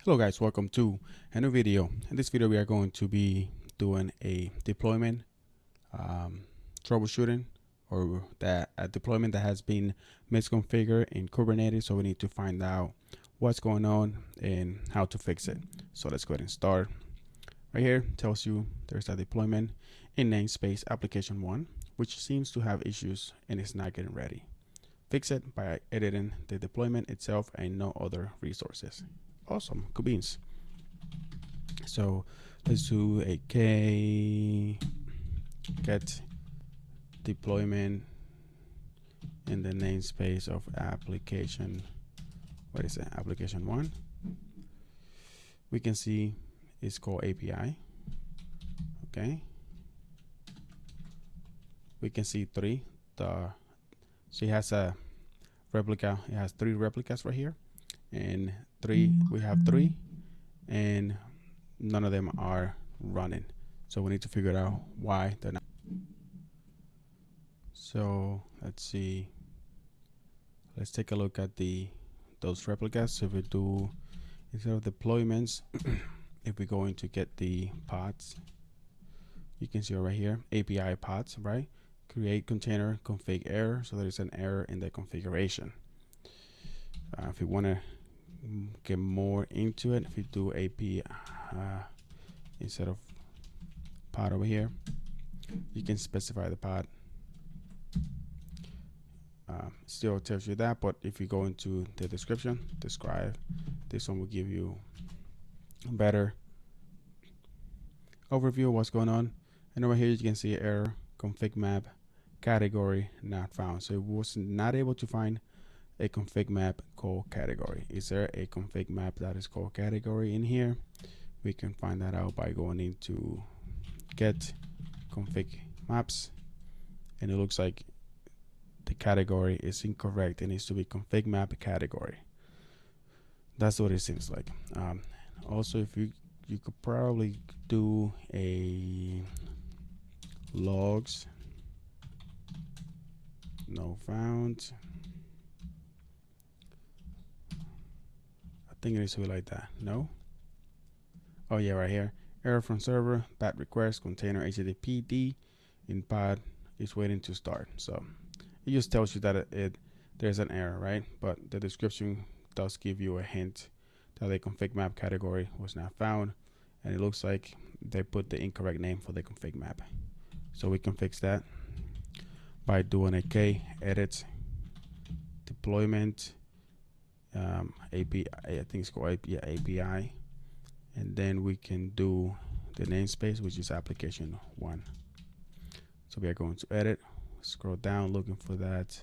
Hello guys, welcome to a new video. In this video we are going to be doing a deployment troubleshooting, or that a deployment that has been misconfigured in Kubernetes. So we need to find out what's going on and how to fix it. So let's go ahead and start. Right here tells you there's a deployment in namespace application 1 which seems to have issues and is not getting ready. Fix it by editing the deployment itself and no other resources. Awesome, cool beans. So let's do a get deployment in the namespace of application. What is it? Application 1. We can see it's called API. Okay. We can see 3. So it has a replica. It has 3 replicas right here. And 3, we have 3, and none of them are running. So we need to figure out why they're not. So let's see. Let's take a look at those replicas. So if we do, instead of deployments, if we go into get the pods, you can see right here, API pods, right? Create container config error. So there is an error in the configuration. If you want to get more into it, if you do AP instead of pod over here, you can specify the pod. Still tells you that, but if you go into the description, describe, this one will give you a better overview of what's going on. And over here you can see error config map category not found. So it was not able to find a config map called category. Is there a config map that is called category in here? We can find that out by going into get config maps, and it looks like the category is incorrect. It needs to be config map category. That's what it seems like. Also, if you could probably do a logs no found. I think it needs to be like that. No? Oh yeah, right here. Error from server, bad request, container HTTPD in pod is waiting to start. So it just tells you that there's an error, right? But the description does give you a hint that the config map category was not found, and it looks like they put the incorrect name for the config map. So we can fix that by doing a k edit deployment API, I think it's called API, and then we can do the namespace, which is application 1. So we are going to edit, scroll down, looking for that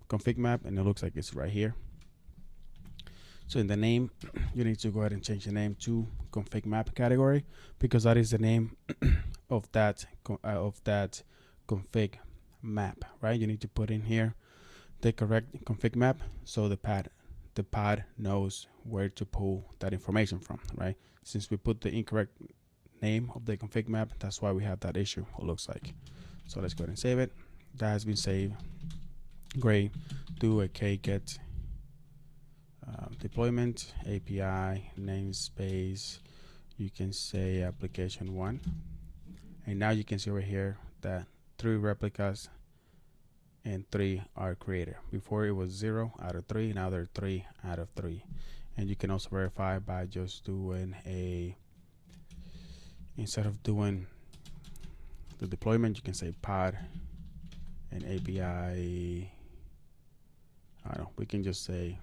config map, and it looks like it's right here. So in the name, you need to go ahead and change the name to config map category, because that is the name of that config map, right? You need to put in here the correct config map, so the pod knows where to pull that information from, right? Since we put the incorrect name of the config map, that's why we have that issue, it looks like. So let's go ahead and save it. That has been saved. Great. Do a get deployment API namespace. You can say application 1, and now you can see over here that 3 replicas and 3 are created. Before it was 0 out of 3, now they're 3 out of 3. And you can also verify by just doing instead of doing the deployment, you can say pod and API. I don't know, we can just say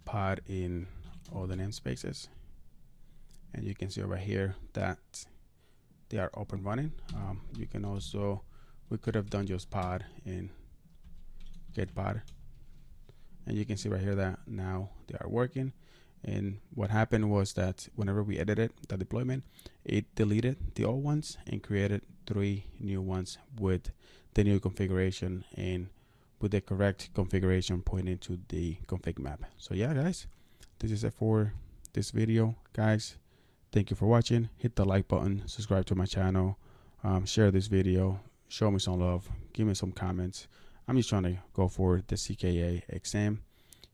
pod in all the namespaces, and you can see over here that they are up and running. You can also, we could have done just pod in get pod, and you can see right here that now they are working. And what happened was that whenever we edited the deployment, it deleted the old ones and created 3 new ones with the new configuration and with the correct configuration pointing to the config map. So yeah, guys, this is it for this video, guys. Thank you for watching. Hit the like button, subscribe to my channel, share this video, show me some love, give me some comments. I'm just trying to go for the CKA exam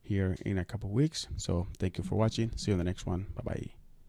here in a couple weeks. So thank you for watching. See you in the next one. Bye bye.